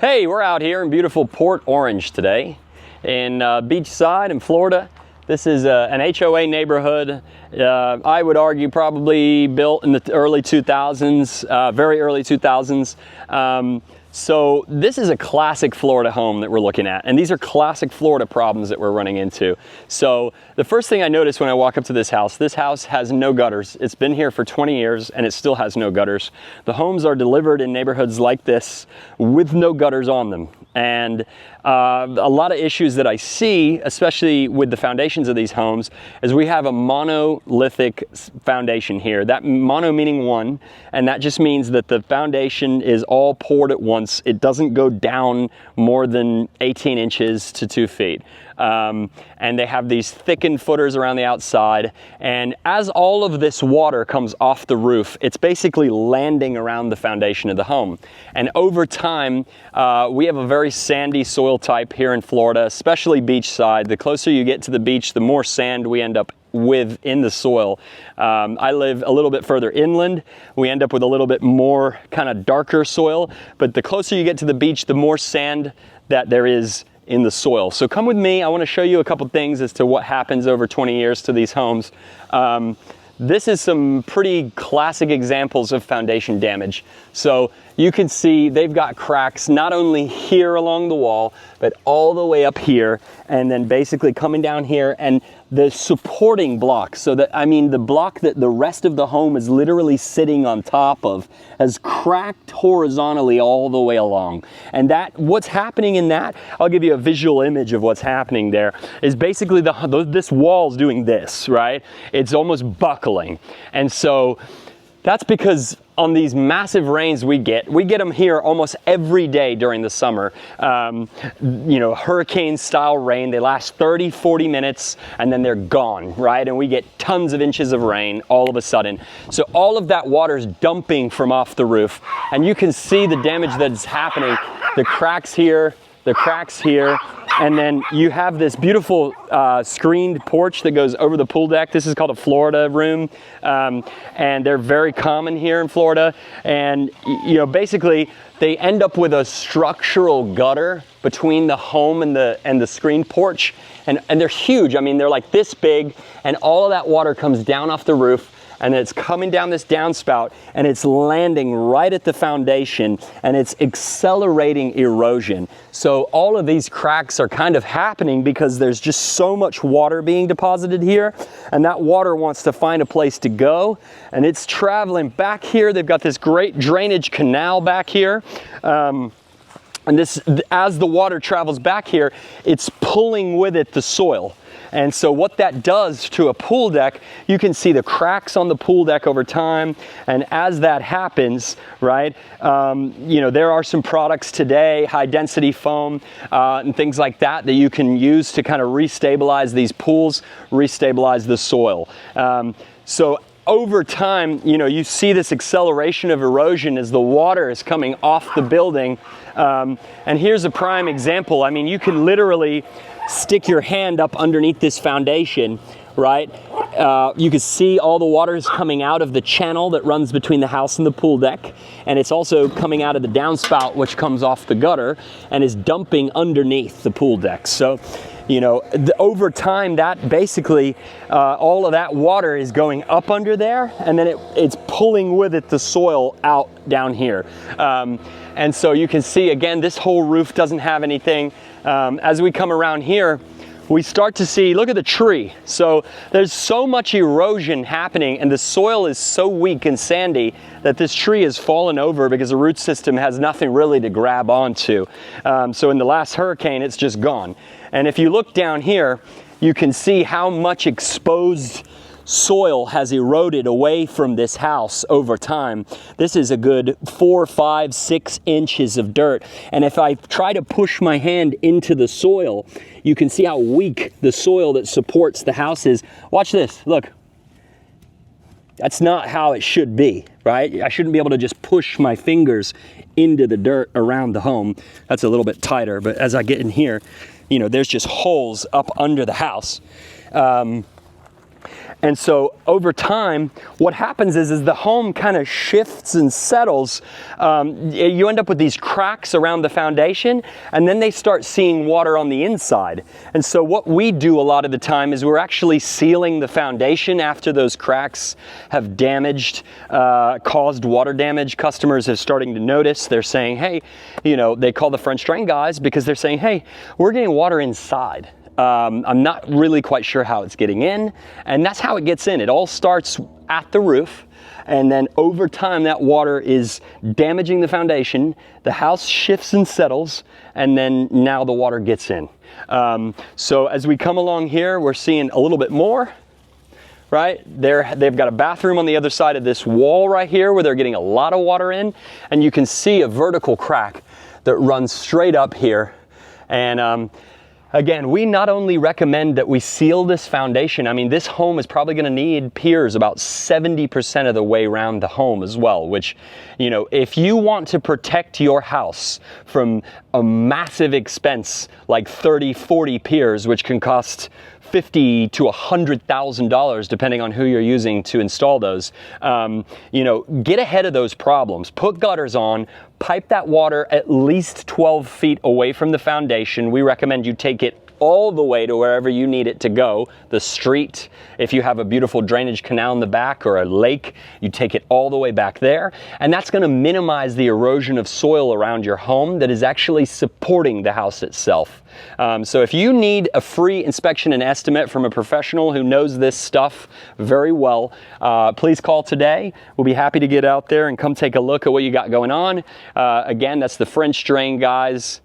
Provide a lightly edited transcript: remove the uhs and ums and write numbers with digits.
Hey, we're out here in beautiful Port Orange today in Beachside in Florida. This is an HOA neighborhood. I would argue probably built in the early 2000s, very early 2000s. So this is a classic Florida home that we're looking at, and these are classic Florida problems that we're running into. So the first thing I noticed when I walk up to this house has no gutters. It's been here for 20 years and it still has no gutters. The homes are delivered in neighborhoods like this with no gutters on them. And a lot of issues that I see, especially with the foundations of these homes, is we have a monolithic foundation here. That mono meaning one, and that just means that the foundation is all poured at once. It doesn't go down more than 18 inches to 2 feet. And they have these thickened footers around the outside, and as all of this water comes off the roof, it's basically landing around the foundation of the home. And over time, we have a very sandy soil type here in Florida, especially beachside. The closer you get to the beach, the more sand we end up with in the soil. I live a little bit further inland. We end up with a little bit more kind of darker soil, but the closer you get to the beach, the more sand that there is in the soil. So come with me. I want to show you a couple things as to what happens over 20 years to these homes. This is some pretty classic examples of foundation damage. So you can see they've got cracks not only here along the wall, but all the way up here, and then basically coming down here, and the supporting block, so that, I mean, the block that the rest of the home is literally sitting on top of, has cracked horizontally all the way along. And that, what's happening in that, I'll give you a visual image of what's happening there, is basically this wall's doing this, right? It's almost buckling. And so that's because on these massive rains we get them here almost every day during the summer. You know, hurricane style rain, they last 30, 40 minutes and then they're gone, right? And we get tons of inches of rain all of a sudden. So all of that water is dumping from off the roof, and you can see the damage that's happening. The cracks here, the cracks here, and then you have this beautiful screened porch that goes over the pool deck. This is called a Florida room, and they're very common here in Florida. And you know, basically, they end up with a structural gutter between the home and the screened porch, and they're huge. I mean, they're like this big, and all of that water comes down off the roof, and it's coming down this downspout, and it's landing right at the foundation, and it's accelerating erosion. So all of these cracks are kind of happening because there's just so much water being deposited here, and that water wants to find a place to go, and it's traveling back here. They've got this great drainage canal back here. And this, as the water travels back here, it's pulling with it the soil. And so what that does to a pool deck, you can see the cracks on the pool deck over time. And as that happens, right, you know, there are some products today, high density foam and things like that, that you can use to kind of restabilize these pools, restabilize the soil. So over time, you know, you see this acceleration of erosion as the water is coming off the building. And here's a prime example. I mean, you can literally stick your hand up underneath this foundation, right? You can see all the water is coming out of the channel that runs between the house and the pool deck. And it's also coming out of the downspout, which comes off the gutter and is dumping underneath the pool deck. So, you know, over time, that basically, all of that water is going up under there, and then it's pulling with it the soil out down here. And so you can see, again, this whole roof doesn't have anything. As we come around here, we start to see, look at the tree. So there's so much erosion happening, and the soil is so weak and sandy that this tree has fallen over because the root system has nothing really to grab onto. So in the last hurricane, it's just gone. And if you look down here, you can see how much exposed soil has eroded away from this house over time. This is a good 4, 5, 6 inches of dirt. And if I try to push my hand into the soil, you can see how weak the soil that supports the house is. Watch this, look. That's not how it should be, right? I shouldn't be able to just push my fingers into the dirt around the home. That's a little bit tighter, but as I get in here, you know, there's just holes up under the house. And so over time, what happens is the home kind of shifts and settles. You end up with these cracks around the foundation, and then they start seeing water on the inside. And so what we do a lot of the time is we're actually sealing the foundation after those cracks have damaged, caused water damage. Customers are starting to notice. They're saying, hey, you know, they call the French drain guys because they're saying, hey, we're getting water inside. I'm not really quite sure how it's getting in, and that's how it gets in. It all starts at the roof, and then over time that water is damaging the foundation, the house shifts and settles, and then now the water gets in. So as we come along here, we're seeing a little bit more, right? They've got a bathroom on the other side of this wall right here where they're getting a lot of water in, and you can see a vertical crack that runs straight up here. And again, we not only recommend that we seal this foundation, I mean, this home is probably going to need piers about 70% of the way around the home as well, which, you know, if you want to protect your house from a massive expense like 30, 40 piers, which can cost $50,000 to $100,000 depending on who you're using to install those, you know, get ahead of those problems. Put gutters on, pipe that water at least 12 feet away from the foundation. We recommend you take it all the way to wherever you need it to go, the street. If you have a beautiful drainage canal in the back or a lake, you take it all the way back there. And that's going to minimize the erosion of soil around your home that is actually supporting the house itself. So if you need a free inspection and estimate from a professional who knows this stuff very well, please call today. We'll be happy to get out there and come take a look at what you got going on. Again, that's the French Drain guys.